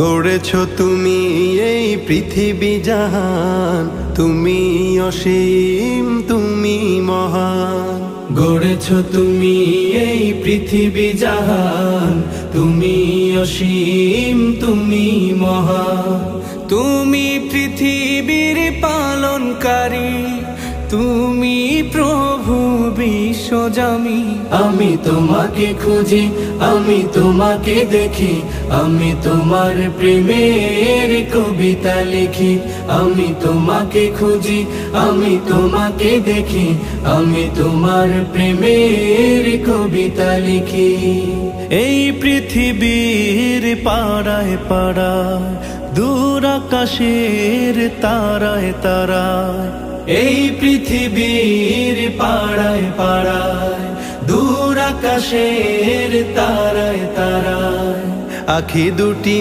গড়েছ তুমি এই পৃথিবী জাহান, তুমি অসীম, তুমি মহান। গড়েছ তুমি এই পৃথিবী জাহান, তুমি অসীম, তুমি মহান। তুমি পৃথিবীর পালনকারী, তুমি প্রভু বিশ্বজামি। আমি তোমাকে খুঁজি, আমি তোমাকে দেখি, আমি তোমার প্রেমের কবিতা লিখি। আমি তোমাকে খুঁজি, আমি তোমাকে দেখি, আমি তোমার প্রেমের কবিতা লিখি। এই পৃথিবীর পাড়ায় পাড়ায়, দূর আকাশের তারায় তারায়। এই পৃথিবীর পাড়ায় পাড়ায়, দূর আকাশের তারায় তারায়। আখি দুটি